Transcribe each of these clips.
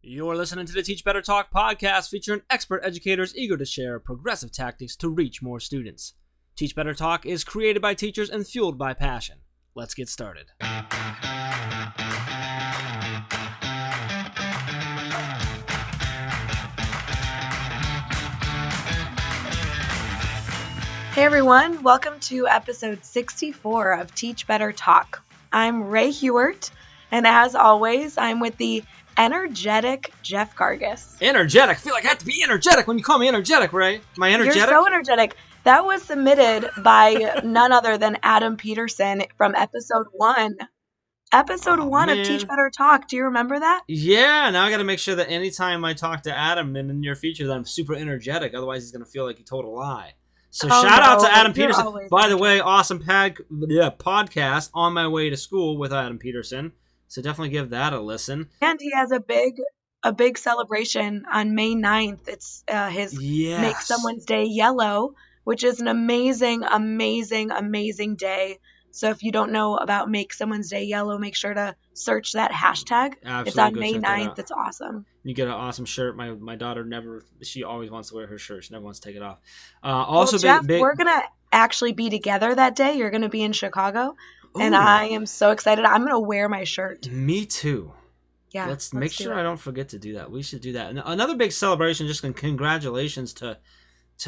You're listening to the Teach Better Talk podcast featuring expert educators eager to share progressive tactics to reach more students. Teach Better Talk is created by teachers and fueled by passion. Let's get started. Hey everyone, welcome to episode 64 of Teach Better Talk. I'm Ray Hewart, and as always, I'm with the energetic Jeff Gargis. Energetic? I feel like I have to be energetic when you call me energetic, Ray. Am I energetic? You're so energetic. That was submitted by none other than Adam Peterson from episode 1. Episode 1 of Teach Better Talk. Do you remember that? Yeah, now I got to make sure that anytime I talk to Adam in the near future that I'm super energetic. Otherwise, he's going to feel like he told a lie. So shout out to Adam Peterson. By the way, awesome podcast, On My Way to School with Adam Peterson. So definitely give that a listen. And he has a big celebration on May 9th. It's his Make Someone's Day Yellow, which is an amazing, amazing, amazing day. So if you don't know about Make Someone's Day Yellow, make sure to search that hashtag. Absolutely, it's on May 9th. It's awesome. You get an awesome shirt. My daughter she always wants to wear her shirt. She never wants to take it off. Jeff, we're going to actually be together that day. You're going to be in Chicago. Ooh. And I am so excited. I'm going to wear my shirt. Me too. Yeah. Let's make sure I don't forget to do that. We should do that. And another big celebration, just congratulations to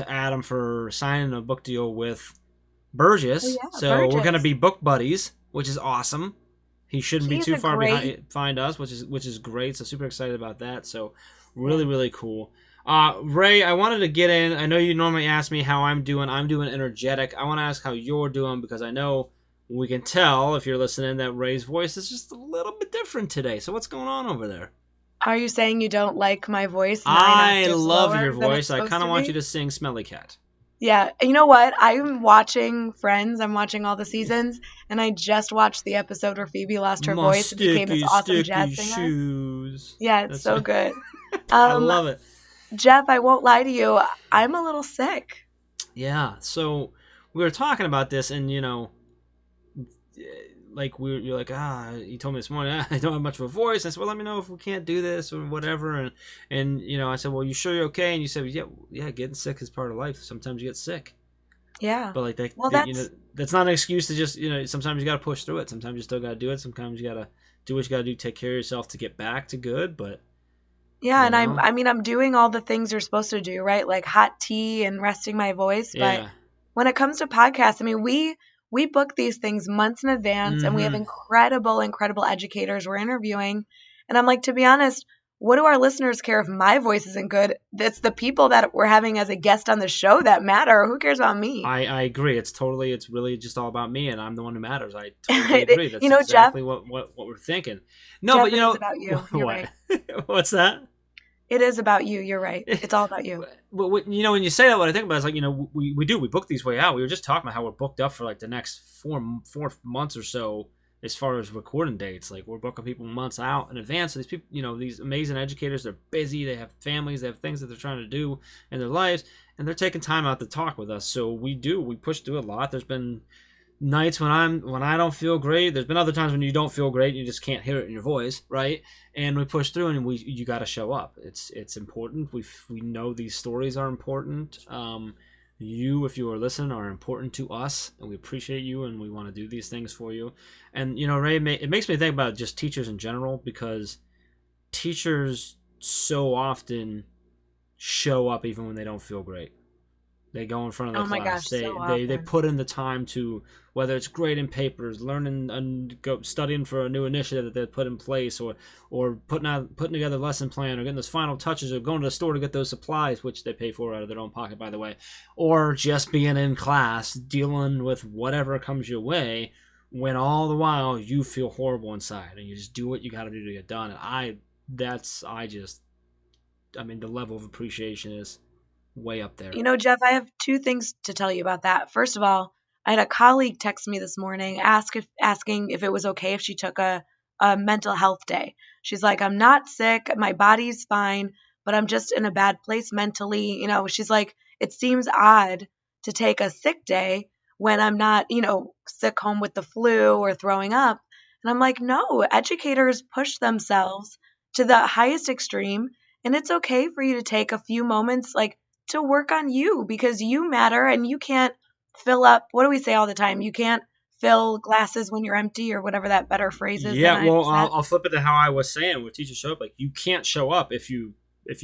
Adam for signing a book deal with Burgess. Oh, yeah, Burgess. We're going to be book buddies, which is awesome. He shouldn't be too far behind us, which is great. So super excited about that. So really, really cool. Ray, I wanted to get in. I know you normally ask me how I'm doing. I'm doing energetic. I want to ask how you're doing because I know we can tell, if you're listening, that Ray's voice is just a little bit different today. So what's going on over there? Are you saying you don't like my voice? I love your voice. I kind of want you to sing Smelly Cat. Yeah. You know what? I'm watching Friends. I'm watching all the seasons. And I just watched the episode where Phoebe lost her voice and became this awesome jazz singer. Shoes. Yeah, it's so good. I love it. Jeff, I won't lie to you. I'm a little sick. Yeah. So we were talking about this and, like you're like, you told me this morning, I don't have much of a voice. I said, well, let me know if we can't do this or whatever. And I said, well, you sure you're okay? And you said, yeah, getting sick is part of life. Sometimes you get sick. Yeah. But like that's not an excuse to just, sometimes you got to push through it. Sometimes you still got to do it. Sometimes you got to do what you got to do, take care of yourself to get back to good. But yeah, and I'm doing all the things you're supposed to do, right? Like hot tea and resting my voice. But when it comes to podcasts, we book these things months in advance, and we have incredible educators we're interviewing. And I'm like, to be honest, what do our listeners care if my voice isn't good? That's the people that we're having as a guest on the show that matter. Who cares about me? I agree. It's really just all about me, and I'm the one who matters. I totally agree. That's exactly Jeff, what we're thinking. No, Jeff, but it's about you. You're what? Right. What's that? It is about you. You're right. It's all about you. But when you say that, what I think about is like, we book these way out. We were just talking about how we're booked up for like the next four months or so as far as recording dates. Like we're booking people months out in advance. So these people, these amazing educators, they're busy. They have families. They have things that they're trying to do in their lives, and they're taking time out to talk with us. So we push through a lot. There's been nights when I don't feel great. There's been other times when you don't feel great and you just can't hear it in your voice, right? And we push through, and you got to show up. It's important. We know these stories are important. You, if you are listening, are important to us, and we appreciate you, and we want to do these things for you. And Ray, it makes me think about just teachers in general, because teachers so often show up even when they don't feel great. They go in front of the class. They put in the time to, whether it's grading papers, learning and studying for a new initiative that they put in place, or putting together a lesson plan, or getting those final touches, or going to the store to get those supplies, which they pay for out of their own pocket, by the way, or just being in class dealing with whatever comes your way, when all the while you feel horrible inside, and you just do what you got to do to get done. And the level of appreciation is way up there. Jeff, I have two things to tell you about that. First of all, I had a colleague text me this morning asking if it was okay if she took a mental health day. She's like, I'm not sick, my body's fine, but I'm just in a bad place mentally. She's like, it seems odd to take a sick day when I'm not, sick home with the flu or throwing up. And I'm like, no, educators push themselves to the highest extreme. And it's okay for you to take a few moments like to work on you, because you matter, and you can't fill up. What do we say all the time? You can't fill glasses when you're empty, or whatever that better phrase is. Yeah, well, I'll flip it to how I was saying with teachers show up. Like, you can't show up if you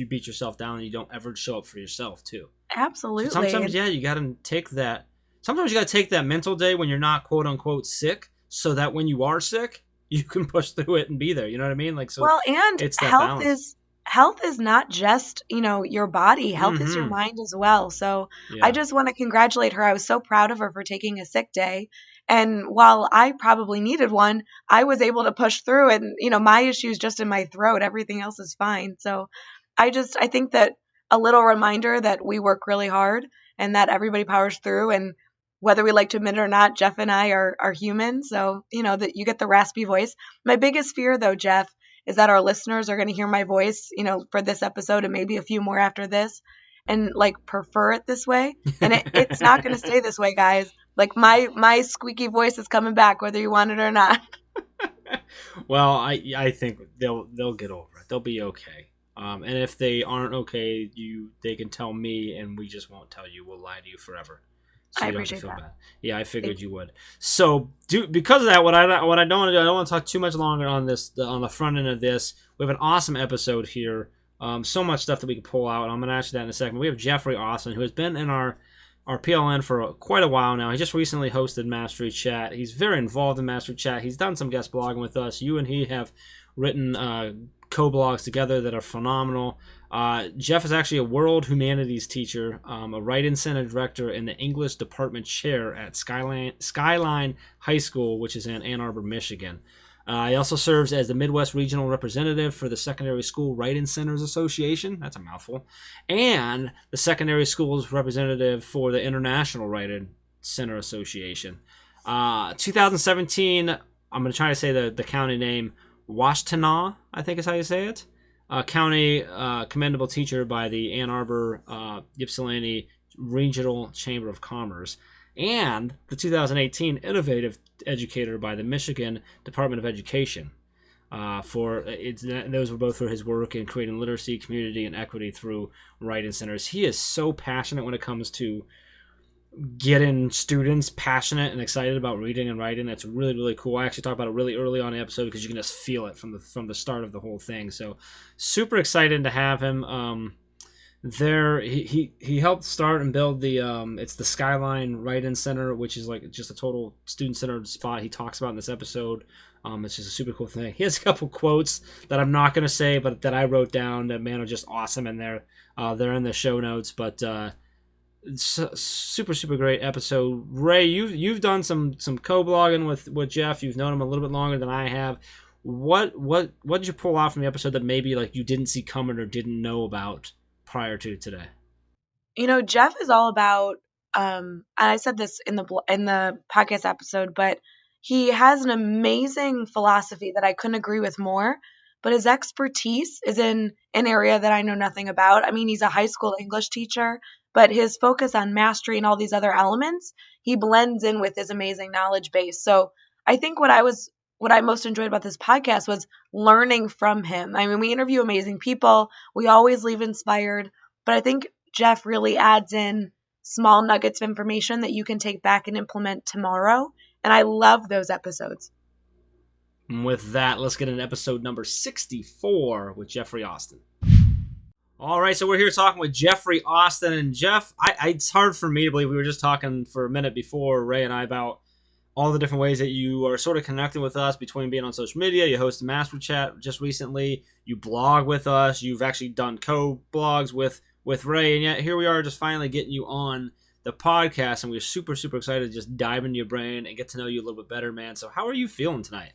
beat yourself down and you don't ever show up for yourself too. Absolutely. So sometimes, you got to take that. Sometimes you got to take that mental day when you're not quote unquote sick, so that when you are sick, you can push through it and be there. You know what I mean? Like, so. Well, and it's that health balance. Health is not just, your body. Health is your mind as well. So I just want to congratulate her. I was so proud of her for taking a sick day. And while I probably needed one, I was able to push through, and, my issue is just in my throat. Everything else is fine. So I think that a little reminder that we work really hard and that everybody powers through, and whether we like to admit it or not, Jeff and I are human. So, that you get the raspy voice. My biggest fear though, Jeff, is that our listeners are going to hear my voice, for this episode and maybe a few more after this, and like prefer it this way. And it's not going to stay this way, guys. Like my squeaky voice is coming back, whether you want it or not. Well, I think they'll get over it. They'll be okay. And if they aren't okay, they can tell me, and we just won't tell you. We'll lie to you forever. So I appreciate that. Bad. Yeah, I figured you would. So, because of that, what I don't want to do, I don't want to talk too much longer on the front end of this. We have an awesome episode here. So much stuff that we can pull out. I'm going to ask you that in a second. We have Jeffrey Austin, who has been in our PLN for quite a while now. He just recently hosted Mastery Chat. He's very involved in Mastery Chat. He's done some guest blogging with us. You and he have written co-blogs together that are phenomenal. Jeff is actually a World Humanities teacher, a Writing Center director, and the English department chair at Skyline High School, which is in Ann Arbor, Michigan. He also serves as the Midwest Regional Representative for the Secondary School Writing Centers Association. That's a mouthful. And the Secondary Schools Representative for the International Writing Center Association. 2017, I'm going to try to say the county name, Washtenaw, I think is how you say it. County Commendable Teacher by the Ann Arbor Ypsilanti Regional Chamber of Commerce, and the 2018 Innovative Educator by the Michigan Department of Education. Those were both for his work in creating literacy, community, and equity through writing centers. He is so passionate when it comes to getting students passionate and excited about reading and writing. That's really, really cool. I actually talked about it really early on in the episode because you can just feel it from the start of the whole thing. So super excited to have him. He helped start and build the it's the Skyline Writing Center, which is like just a total student-centered spot he talks about in this episode. It's just a super cool thing. He has a couple quotes that I'm not going to say, but that I wrote down that, man, are just awesome in there. They're in the show notes, but super, super great episode. Ray, you've done some co-blogging with Jeff. You've known him a little bit longer than I have. What did you pull out from the episode that maybe like you didn't see coming or didn't know about prior to today? Jeff is all about, and I said this in the podcast episode, but he has an amazing philosophy that I couldn't agree with more. But his expertise is in an area that I know nothing about. I mean, he's a high school English teacher, but his focus on mastery and all these other elements, he blends in with his amazing knowledge base. So I think what I most enjoyed about this podcast was learning from him. I mean, we interview amazing people. We always leave inspired. But I think Jeff really adds in small nuggets of information that you can take back and implement tomorrow. And I love those episodes. And with that, let's get into episode number 64 with Jeffrey Austin. All right, so we're here talking with Jeffrey Austin. And Jeff, it's hard for me to believe we were just talking for a minute before, Ray and I, about all the different ways that you are sort of connecting with us between being on social media. You host a Master Chat just recently. You blog with us. You've actually done co-blogs with Ray. And yet here we are just finally getting you on the podcast. And we're super, super excited to just dive into your brain and get to know you a little bit better, man. So how are you feeling tonight?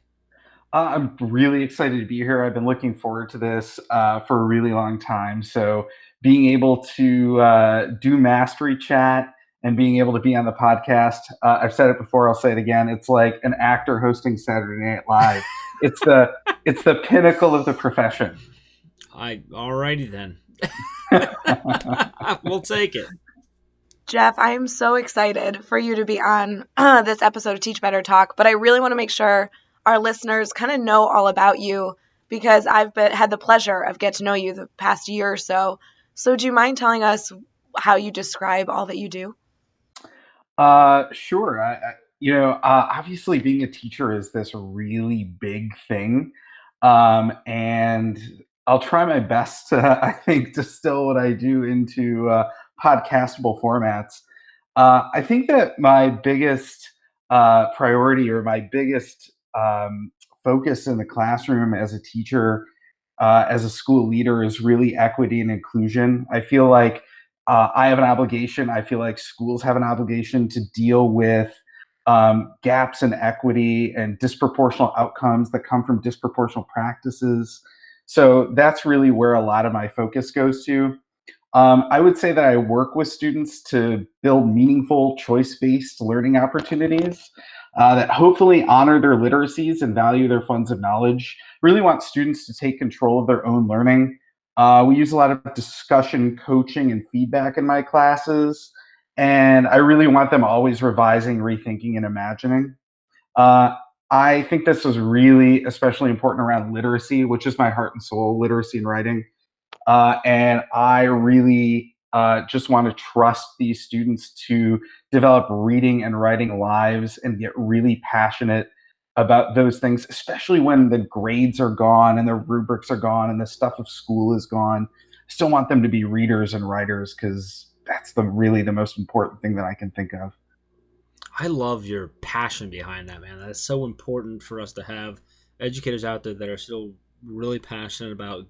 I'm really excited to be here. I've been looking forward to this for a really long time. So being able to do Mastery Chat and being able to be on the podcast, I've said it before, I'll say it again. It's like an actor hosting Saturday Night Live. It's the pinnacle of the profession. Alrighty then. We'll take it. Jeff, I am so excited for you to be on this episode of Teach Better Talk, but I really want to make sure our listeners kind of know all about you, because I've had the pleasure of getting to know you the past year or so. So do you mind telling us how you describe all that you do? Sure. Obviously being a teacher is this really big thing. And I'll try my best to, I think, distill what I do into podcastable formats. I think that my biggest priority or my biggest focus in the classroom as a teacher, as a school leader, is really equity and inclusion. I feel like I have an obligation. I feel like schools have an obligation to deal with gaps in equity and disproportional outcomes that come from disproportional practices. So that's really where a lot of my focus goes to. I would say that I work with students to build meaningful, choice based learning opportunities that hopefully honor their literacies and value their funds of knowledge. Really want students to take control of their own learning. We use a lot of discussion, coaching, and feedback in my classes. And I really want them always revising, rethinking, and imagining. Uh, I think this is really especially important around literacy, which is my heart and soul, literacy and writing. And I really just want to trust these students to develop reading and writing lives and get really passionate about those things, especially when the grades are gone and the rubrics are gone and the stuff of school is gone. I still want them to be readers and writers because that's really the most important thing that I can think of. I love your passion behind that, man. That's so important for us to have educators out there that are still really passionate about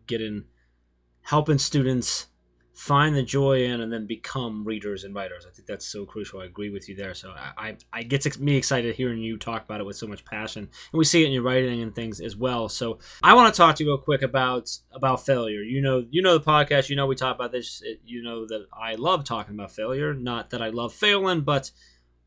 helping students find the joy in and then become readers and writers. I think that's so crucial. I agree with you there. So I get me excited hearing you talk about it with so much passion, and we see it in your writing and things as well. So I want to talk to you real quick about failure. You know the podcast. You know we talk about this. You know that I love talking about failure. Not that I love failing, but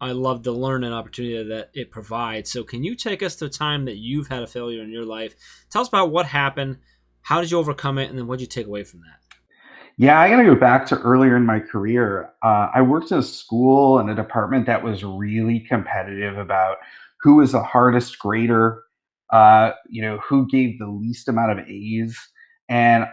I love the learning opportunity that it provides. So can you take us to a time that you've had a failure in your life? Tell us about what happened. How did you overcome it? And then what did you take away from that? Yeah, I got to go back to earlier in my career. I worked in a school and a department that was really competitive about who was the hardest grader, who gave the least amount of A's. And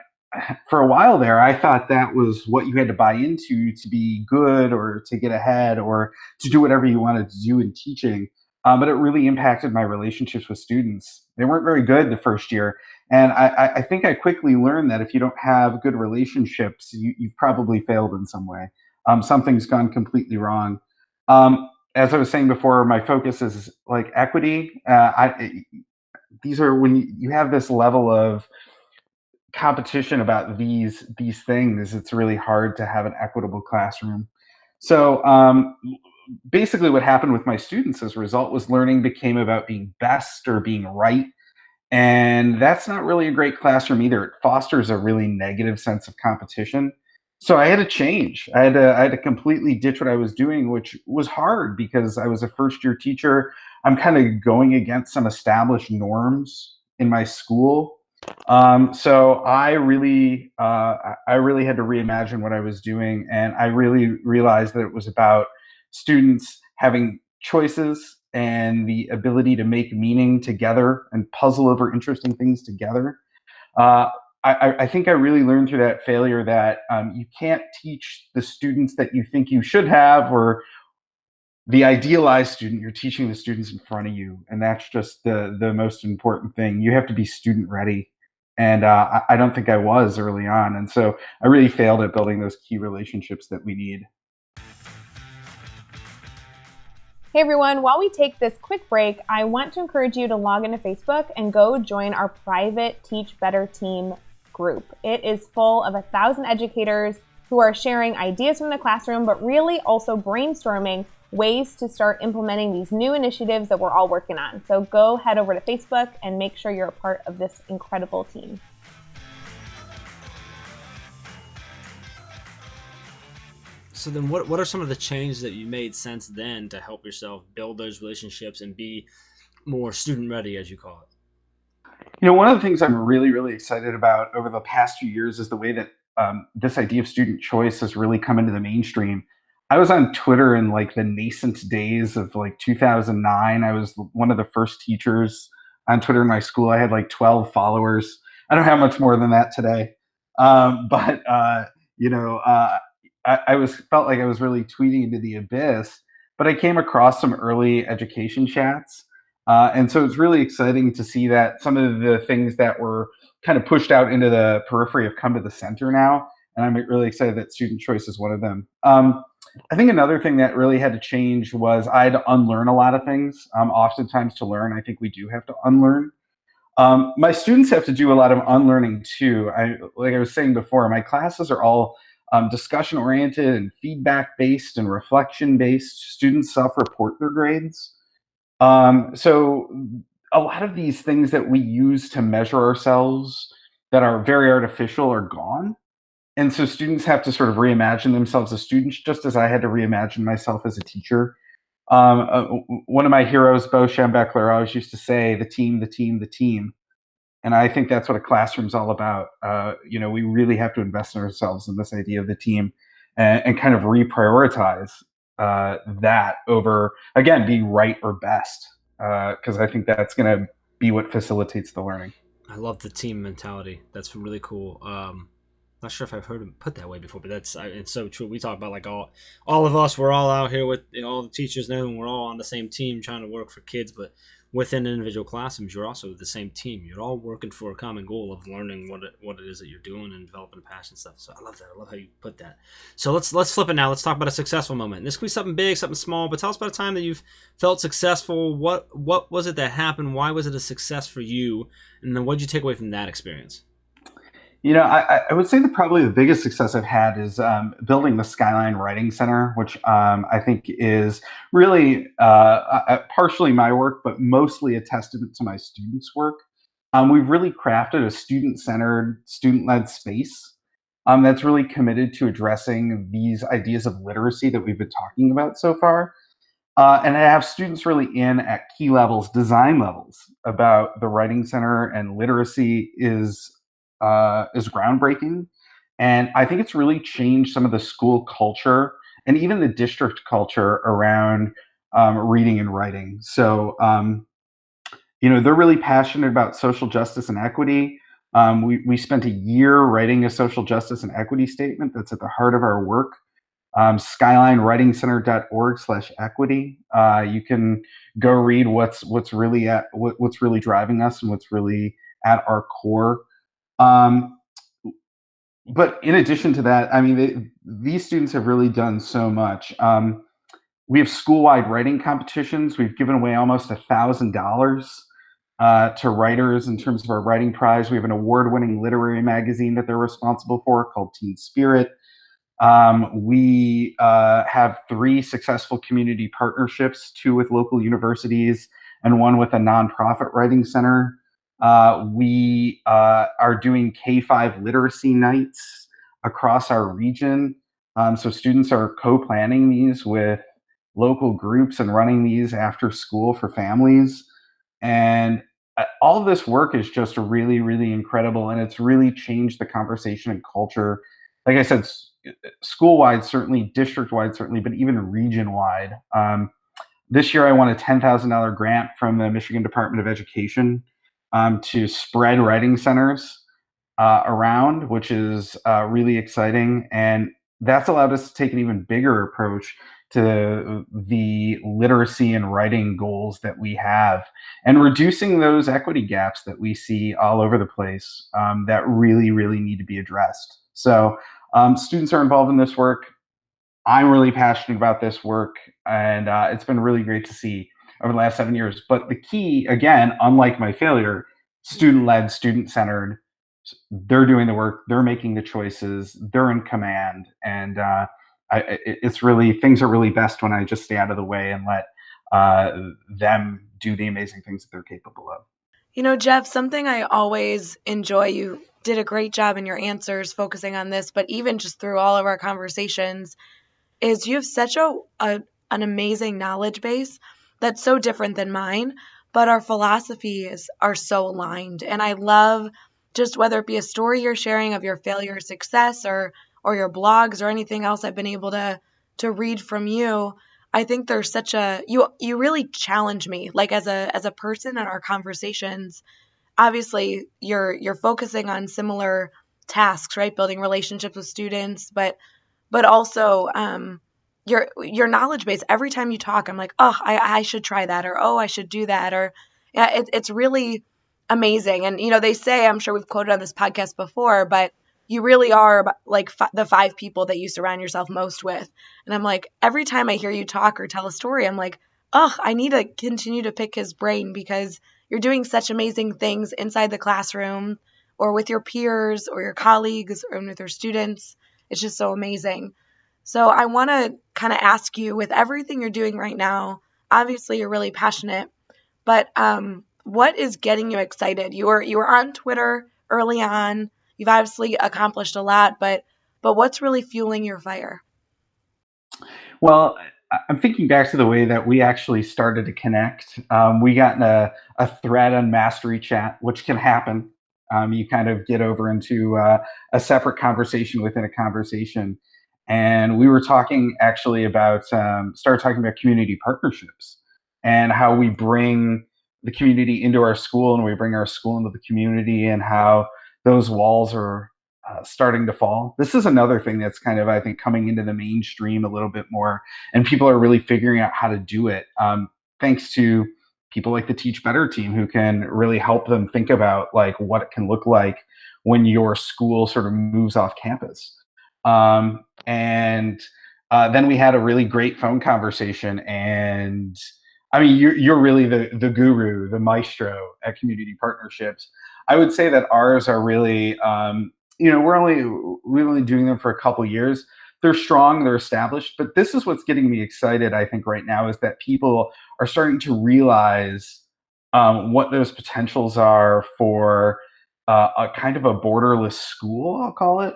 for a while there, I thought that was what you had to buy into to be good or to get ahead or to do whatever you wanted to do in teaching. But it really impacted my relationships with students. They weren't very good the first year. And I think I quickly learned that if you don't have good relationships, you've probably failed in some way. Something's gone completely wrong. As I was saying before, my focus is like equity. These are when you have this level of competition about these things, it's really hard to have an equitable classroom. So basically what happened with my students as a result was learning became about being best or being right, and that's not really a great classroom either. It fosters a really negative sense of competition. So I had to change. I had to completely ditch what I was doing, which was hard because I was a first year teacher. I'm kind of going against some established norms in my school. So I really had to reimagine what I was doing, and I really realized that it was about students having choices and the ability to make meaning together and puzzle over interesting things together. Uh, I think I really learned through that failure that you can't teach the students that you think you should have or the idealized student. You're teaching the students in front of you, and that's just the most important thing. You have to be student ready, and I don't think I was early on, and so I really failed at building those key relationships that we need. Hey everyone, while we take this quick break, I want to encourage you to log into Facebook and go join our private Teach Better Team group. It is full of 1,000 educators who are sharing ideas from the classroom, but really also brainstorming ways to start implementing these new initiatives that we're all working on. So go head over to Facebook and make sure you're a part of this incredible team. So then what are some of the changes that you made since then to help yourself build those relationships and be more student ready, as you call it? One of the things I'm really, really excited about over the past few years is the way that this idea of student choice has really come into the mainstream. I was on Twitter in like the nascent days of like 2009. I was one of the first teachers on Twitter in my school. I had like 12 followers. I don't have much more than that today. But I felt like I was really tweeting into the abyss, but I came across some early education chats. And so it's really exciting to see that some of the things that were kind of pushed out into the periphery have come to the center now. And I'm really excited that student choice is one of them. I think another thing that really had to change was I had to unlearn a lot of things. Oftentimes to learn, I think we do have to unlearn. My students have to do a lot of unlearning too. Like I was saying before, my classes are all discussion oriented and feedback based and reflection based. Students self-report their grades. So a lot of these things that we use to measure ourselves that are very artificial are gone. And so students have to sort of reimagine themselves as students, just as I had to reimagine myself as a teacher. One of my heroes, Bo Schembechler, always used to say, the team, the team, the team. And I think that's what a classroom's all about. We really have to invest in ourselves in this idea of the team and kind of reprioritize that over, again, being right or best, because I think that's going to be what facilitates the learning. I love the team mentality. That's really cool. Not sure if I've heard him put that way before, but it's so true. We talk about like all of us, we're all out here with all the teachers now, and we're all on the same team trying to work for kids. But within individual classrooms, you're also the same team. You're all working for a common goal of learning what it is that you're doing and developing passion stuff. So I love that. I love how you put that. So let's flip it now. Let's talk about a successful moment. This could be something big, something small, but tell us about a time that you've felt successful. What was it that happened? Why was it a success for you? And then what did you take away from that experience? I would say that probably the biggest success I've had is building the Skyline Writing Center, which I think is really partially my work, but mostly a testament to my students' work. We've really crafted a student-centered, student-led space that's really committed to addressing these ideas of literacy that we've been talking about so far. And I have students really in at key levels, design levels, about the Writing Center, and literacy is groundbreaking. And I think it's really changed some of the school culture and even the district culture around reading and writing. So, they're really passionate about social justice and equity. We spent a year writing a social justice and equity statement that's at the heart of our work. SkylineWritingCenter.org/equity. You can go read what's really driving us and what's really at our core. But in addition to that, I mean, these students have really done so much. We have school-wide writing competitions. We've given away almost $1,000 to writers in terms of our writing prize. We have an award-winning literary magazine that they're responsible for called Teen Spirit. We have 3 successful community partnerships, 2 with local universities and 1 with a nonprofit writing center. We are doing K-5 literacy nights across our region. So students are co-planning these with local groups and running these after school for families. And all of this work is just really, really incredible. And it's really changed the conversation and culture. Like I said, school-wide, certainly, district-wide, certainly, but even region-wide. This year, I won a $10,000 grant from the Michigan Department of Education to spread writing centers around, which is really exciting. And that's allowed us to take an even bigger approach to the literacy and writing goals that we have, and reducing those equity gaps that we see all over the place that really, really need to be addressed. So students are involved in this work. I'm really passionate about this work, and it's been really great to see over the last 7 years. But the key, again, unlike my failure, student-led, student-centered, they're doing the work, they're making the choices, they're in command, and it's really, things are really best when I just stay out of the way and let them do the amazing things that they're capable of. Jeff, something I always enjoy, you did a great job in your answers focusing on this, but even just through all of our conversations, is you have such an amazing knowledge base that's so different than mine, but our philosophies are so aligned. And I love just whether it be a story you're sharing of your failure or success, or your blogs or anything else I've been able to read from you. I think there's such you really challenge me, like as a person in our conversations. obviously you're focusing on similar tasks, right? Building relationships with students, but also your knowledge base. Every time you talk, I'm like, oh, I should try that, or oh, I should do that, or yeah, it's really amazing. And they say, I'm sure we've quoted on this podcast before, but you really are like the 5 people that you surround yourself most with. And I'm like, every time I hear you talk or tell a story, I'm like, oh, I need to continue to pick his brain, because you're doing such amazing things inside the classroom or with your peers or your colleagues or with your students. It's just so amazing. So I want to kind of ask you, with everything you're doing right now, obviously you're really passionate, but what is getting you excited? You were on Twitter early on. You've obviously accomplished a lot, but what's really fueling your fire? Well, I'm thinking back to the way that we actually started to connect. We got in a thread on Mastery Chat, which can happen. You kind of get over into a separate conversation within a conversation. And we were talking actually about, started talking about community partnerships and how we bring the community into our school and we bring our school into the community, and how those walls are starting to fall. This is another thing that's kind of, I think, coming into the mainstream a little bit more, and people are really figuring out how to do it, thanks to people like the Teach Better team, who can really help them think about like what it can look like when your school sort of moves off campus. And then we had a really great phone conversation, and I mean, you're really the guru, the maestro at community partnerships. I would say that ours are really, we're only doing them for a couple years. They're strong, they're established, but this is what's getting me excited, I think, right now, is that people are starting to realize what those potentials are for a kind of a borderless school, I'll call it.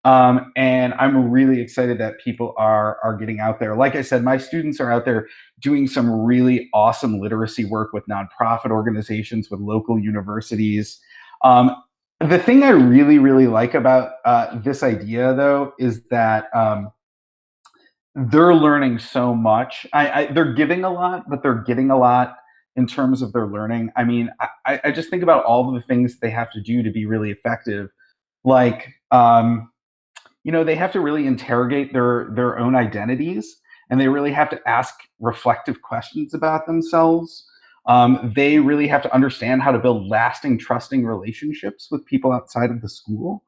And I'm really excited that people are getting out there. Like I said, my students are out there doing some really awesome literacy work with nonprofit organizations, with local universities. The thing I really, really like about this idea, though, is that they're learning so much. They're giving a lot, but they're getting a lot in terms of their learning. I mean, I just think about all of the things they have to do to be really effective. Like, they have to really interrogate their own identities, and they really have to ask reflective questions about themselves. They really have to understand how to build lasting, trusting relationships with people outside of the school.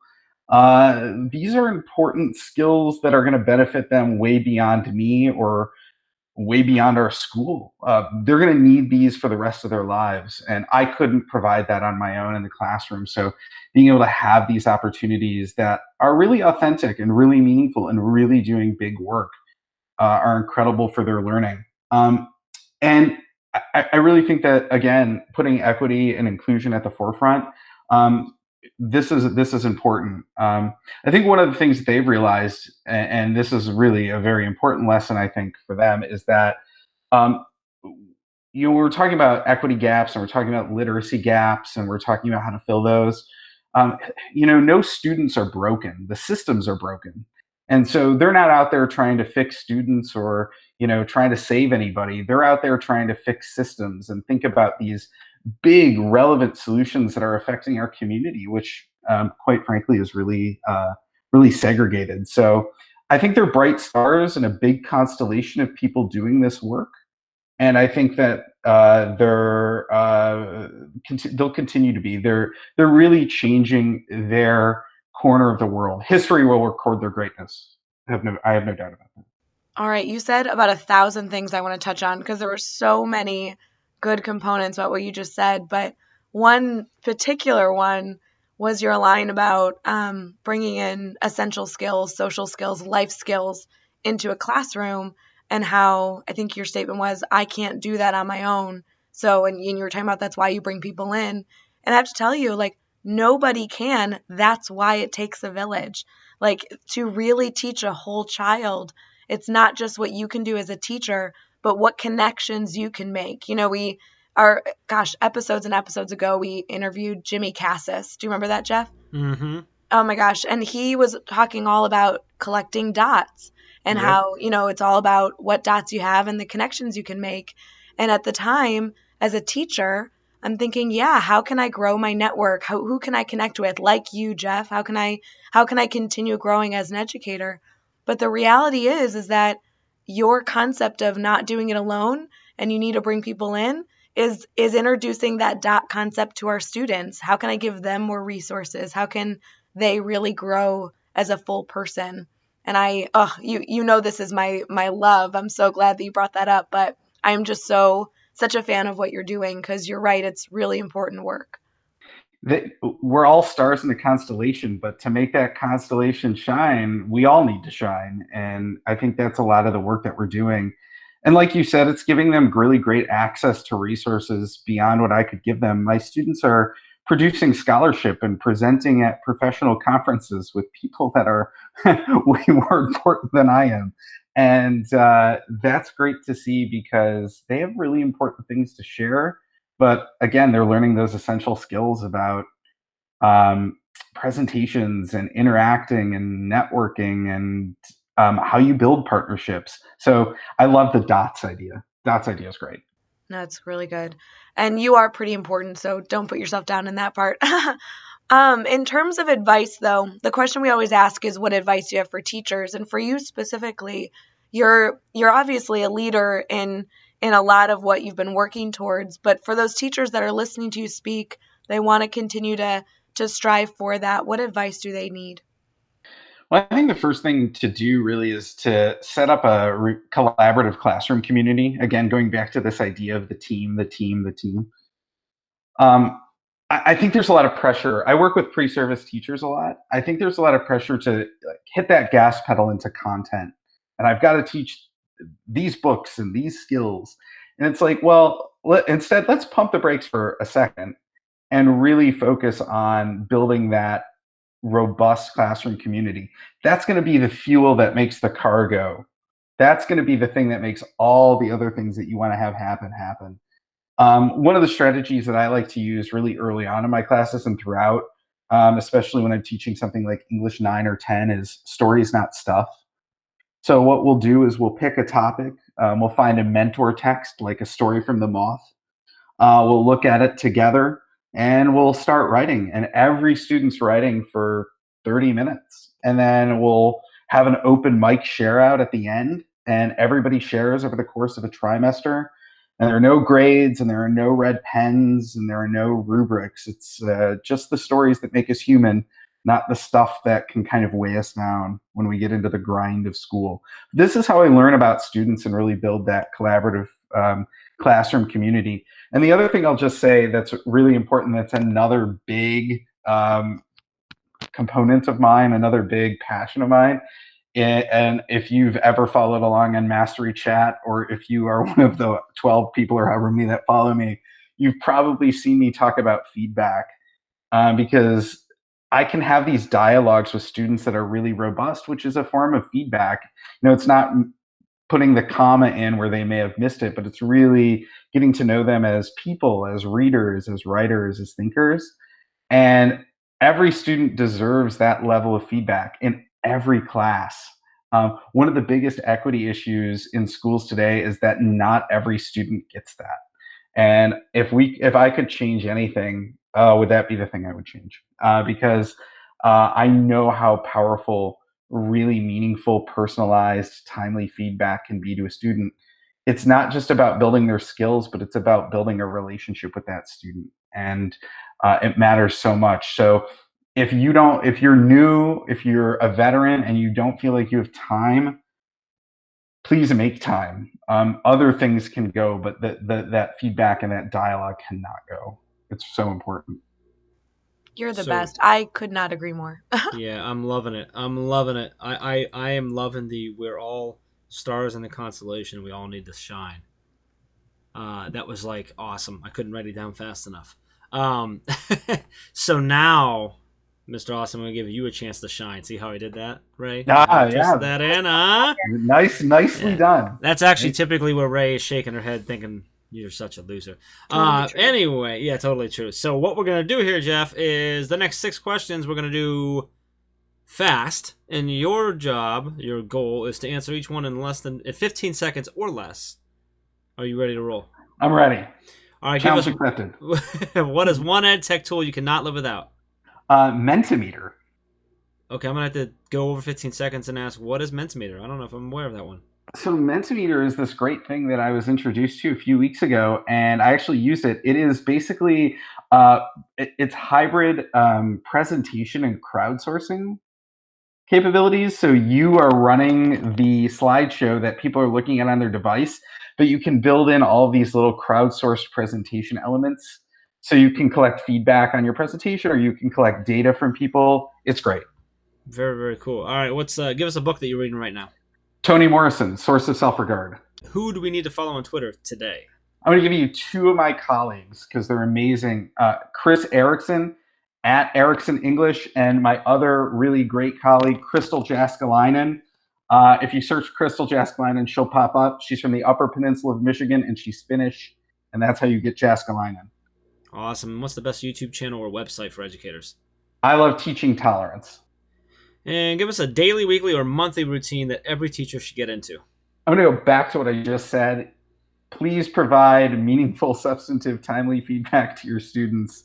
These are important skills that are going to benefit them way beyond me or way beyond our school. They're going to need these for the rest of their lives. And I couldn't provide that on my own in the classroom. So being able to have these opportunities that are really authentic and really meaningful and really doing big work are incredible for their learning. And I really think that, again, putting equity and inclusion at the forefront, this is important. I think one of the things that they've realized, and this is really a very important lesson, I think, for them, is that we're talking about equity gaps, and we're talking about literacy gaps, and we're talking about how to fill those. No students are broken; the systems are broken, and so they're not out there trying to fix students or trying to save anybody. They're out there trying to fix systems and think about these big relevant solutions that are affecting our community, which quite frankly is really really segregated. So I think they're bright stars in a big constellation of people doing this work, and I think that they'll continue to be. They're really changing their corner of the world. History will record their greatness. I have no doubt about that. All right, you said about 1,000 things I want to touch on, because there were so many good components about what you just said, but one particular one was your line about bringing in essential skills, social skills, life skills into a classroom, and how I think your statement was, I can't do that on my own. So, and you were talking about that's why you bring people in. And I have to tell you, like, nobody can. That's why it takes a village. Like, to really teach a whole child, it's not just what you can do as a teacher, but what connections you can make. We are, episodes and episodes ago, we interviewed Jimmy Cassis. Do you remember that, Jeff? Mm-hmm. Oh my gosh. And he was talking all about collecting dots and how, it's all about what dots you have and the connections you can make. And at the time, as a teacher, I'm thinking, yeah, how can I grow my network? Who can I connect with? Like you, Jeff, how can I continue growing as an educator? But the reality is that your concept of not doing it alone and you need to bring people in is introducing that dot concept to our students. How can I give them more resources? How can they really grow as a full person? And you know, this is my love. I'm so glad that you brought that up, but I'm just such a fan of what you're doing, because you're right, it's really important work. We're all stars in the constellation, but to make that constellation shine, we all need to shine. And I think that's a lot of the work that we're doing. And like you said, it's giving them really great access to resources beyond what I could give them. My students are producing scholarship and presenting at professional conferences with people that are way more important than I am. And that's great to see, because they have really important things to share. But again, they're learning those essential skills about um, presentations and interacting and networking and how you build partnerships. So I love the dots idea. Dots idea is great. That's really good. And you are pretty important, so don't put yourself down in that part. In terms of advice, though, the question we always ask is, what advice do you have for teachers? And for you specifically, you're obviously a leader in a lot of what you've been working towards. But for those teachers that are listening to you speak, they want to continue to strive for that. What advice do they need? Well, I think the first thing to do really is to set up a collaborative classroom community. Again, going back to this idea of the team, the team, the team. I think there's a lot of pressure. I work with pre-service teachers a lot. I think there's a lot of pressure to hit that gas pedal into content. And I've got to teach these books and these skills. And it's like, well, instead, let's pump the brakes for a second and really focus on building that robust classroom community. That's going to be the fuel that makes the car go. That's going to be the thing that makes all the other things that you want to have happen. One of the strategies that I like to use really early on in my classes and throughout, especially when I'm teaching something like English 9 or 10, is stories, not stuff. So what we'll do is we'll pick a topic. We'll find a mentor text, like a story from The Moth. We'll look at it together and we'll start writing. And every student's writing for 30 minutes. And then we'll have an open mic share out at the end. And everybody shares over the course of a trimester. And there are no grades, and there are no red pens, and there are no rubrics. It's just the stories that make us human, not the stuff that can kind of weigh us down when we get into the grind of school. This is how I learn about students and really build that collaborative classroom community. And the other thing I'll just say that's really important, that's another big component of mine, another big passion of mine. And if you've ever followed along on Mastery Chat, or if you are one of the 12 people or however many that follow me, you've probably seen me talk about feedback, because I can have these dialogues with students that are really robust, which is a form of feedback. You know, it's not putting the comma in where they may have missed it, but it's really getting to know them as people, as readers, as writers, as thinkers. And every student deserves that level of feedback in every class. One of the biggest equity issues in schools today is that not every student gets that. And if I could change anything, would that be the thing I would change? Because I know how powerful really meaningful, personalized, timely feedback can be to a student. It's not just about building their skills, but it's about building a relationship with that student. And it matters so much. So if you're new, if you're a veteran and you don't feel like you have time, please make time. Other things can go, but that feedback and that dialogue cannot go. It's so important. You're the best. I could not agree more. Yeah, I'm loving it. I am loving we're all stars in the constellation. We all need to shine. That was like awesome. I couldn't write it down fast enough. So now, Mr. Awesome, I'm going to give you a chance to shine. See how I did that, Ray? Yeah. That in, huh? Nicely done. That's actually typically where Ray is shaking her head thinking, you're such a loser. Anyway, yeah, totally true. So what we're going to do here, Jeff, is the next 6 questions we're going to do fast. And your goal is to answer each one in less than 15 seconds or less. Are you ready to roll? I'm ready. All right, Challenge accepted. What is one ed tech tool you cannot live without? Mentimeter. Okay, I'm going to have to go over 15 seconds and ask, what is Mentimeter? I don't know if I'm aware of that one. So Mentimeter is this great thing that I was introduced to a few weeks ago, and I actually used it. It is basically it's hybrid presentation and crowdsourcing capabilities. So you are running the slideshow that people are looking at on their device, but you can build in all of these little crowdsourced presentation elements. So you can collect feedback on your presentation, or you can collect data from people. It's great. Very, very cool. All right, give us a book that you're reading right now. Toni Morrison, Source of Self-Regard. Who do we need to follow on Twitter today? I'm going to give you two of my colleagues because they're amazing. Chris Erickson at Erickson English, and my other really great colleague, Crystal Jaskalainen. If you search Crystal Jaskalainen, she'll pop up. She's from the Upper Peninsula of Michigan, and she's Finnish, and that's how you get Jaskalainen. Awesome. What's the best YouTube channel or website for educators? I love teaching tolerance. And give us a daily, weekly, or monthly routine that every teacher should get into. I'm going to go back to what I just said. Please provide meaningful, substantive, timely feedback to your students.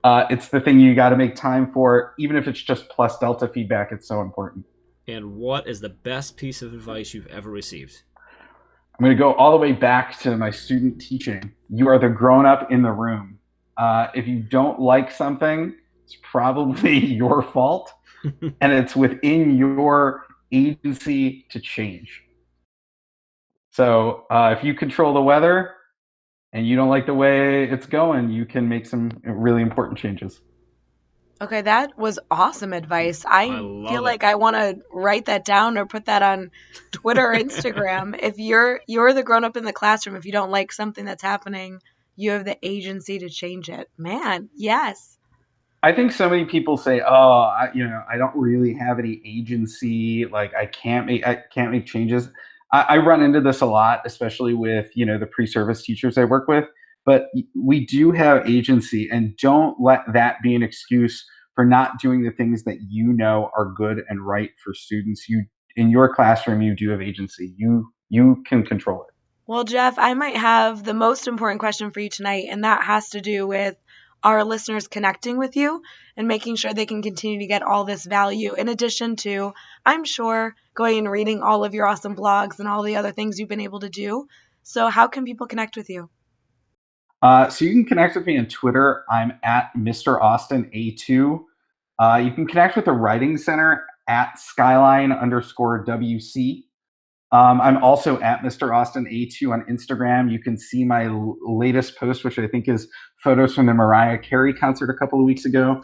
It's the thing you got to make time for. Even if it's just plus delta feedback, it's so important. And what is the best piece of advice you've ever received? I'm going to go all the way back to my student teaching. You are the grown-up in the room. If you don't like something, it's probably your fault. And it's within your agency to change. So if you control the weather and you don't like the way it's going, you can make some really important changes. Okay, that was awesome advice. I feel like I want to write that down or put that on Twitter or Instagram. If you're the grown-up in the classroom, if you don't like something that's happening, you have the agency to change it. Man, yes. I think so many people say, "Oh, I don't really have any agency. Like, I can't make changes." I run into this a lot, especially with the pre-service teachers I work with. But we do have agency, and don't let that be an excuse for not doing the things that are good and right for students. In your classroom, you do have agency. You can control it. Well, Jeff, I might have the most important question for you tonight, and that has to do with our listeners connecting with you and making sure they can continue to get all this value, in addition to, I'm sure, going and reading all of your awesome blogs and all the other things you've been able to do. So how can people connect with you? So you can connect with me on Twitter. I'm at Mr. Austin A2. You can connect with the Writing Center at Skyline_WC. I'm also at Mr. Austin A2 on Instagram. You can see my latest post, which I think is photos from the Mariah Carey concert a couple of weeks ago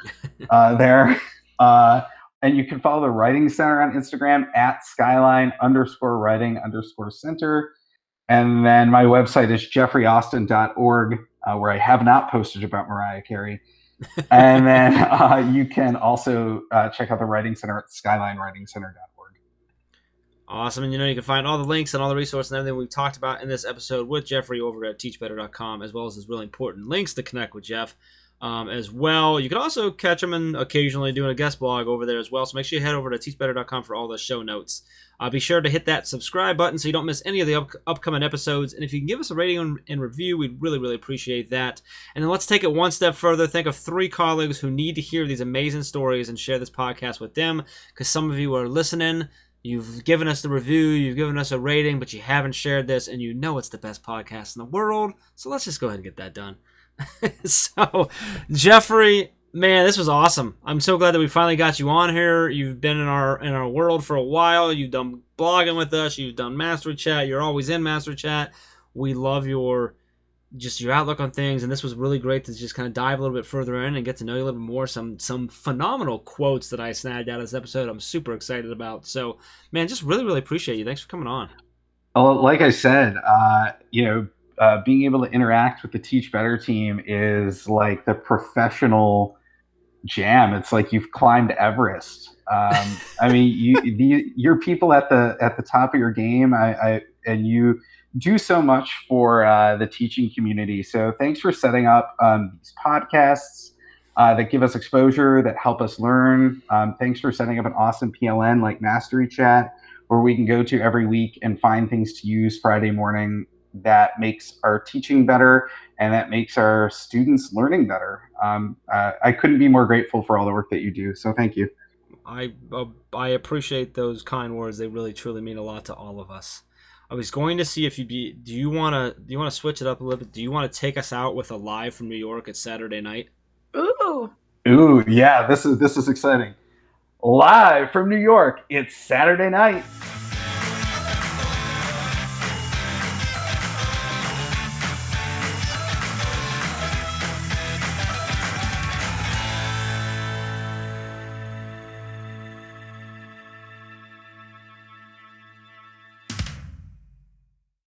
there. And you can follow the Writing Center on Instagram at Skyline_Writing_Center. And then my website is jeffreyaustin.org, where I have not posted about Mariah Carey. And then you can also check out the Writing Center at SkylineWritingCenter.org. Awesome. And you can find all the links and all the resources and everything we've talked about in this episode with Jeffrey over at teachbetter.com, as well as his really important links to connect with Jeff as well. You can also catch him and occasionally doing a guest blog over there as well. So make sure you head over to teachbetter.com for all the show notes. Be sure to hit that subscribe button so you don't miss any of the upcoming episodes. And if you can give us a rating and review, we'd really, really appreciate that. And then let's take it one step further. Think of 3 colleagues who need to hear these amazing stories and share this podcast with them, because some of you are listening. You've given us the review, you've given us a rating, but you haven't shared this, and it's the best podcast in the world. So let's just go ahead and get that done. So, Jeffrey, man, this was awesome. I'm so glad that we finally got you on here. You've been in our world for a while. You've done blogging with us. You've done Mastery Chat. You're always in Mastery Chat. We love your outlook on things, and this was really great to just kind of dive a little bit further in and get to know you a little bit more. Some phenomenal quotes that I snagged out of this episode I'm super excited about. So, man, just really, really appreciate you. Thanks for coming on. Well, like I said, being able to interact with the Teach Better team is like the professional jam. It's like you've climbed Everest. I mean, you're people at the top of your game. And you do so much for the teaching community. So thanks for setting up these podcasts that give us exposure, that help us learn. Thanks for setting up an awesome PLN like Mastery Chat, where we can go to every week and find things to use Friday morning that makes our teaching better and that makes our students learning better. I couldn't be more grateful for all the work that you do. So thank you. I appreciate those kind words. They really truly mean a lot to all of us. I was going to see if you'd be. Do you want to switch it up a little bit? Do you want to take us out with a live from New York at Saturday night? Ooh, yeah. This is exciting. Live from New York, it's Saturday night.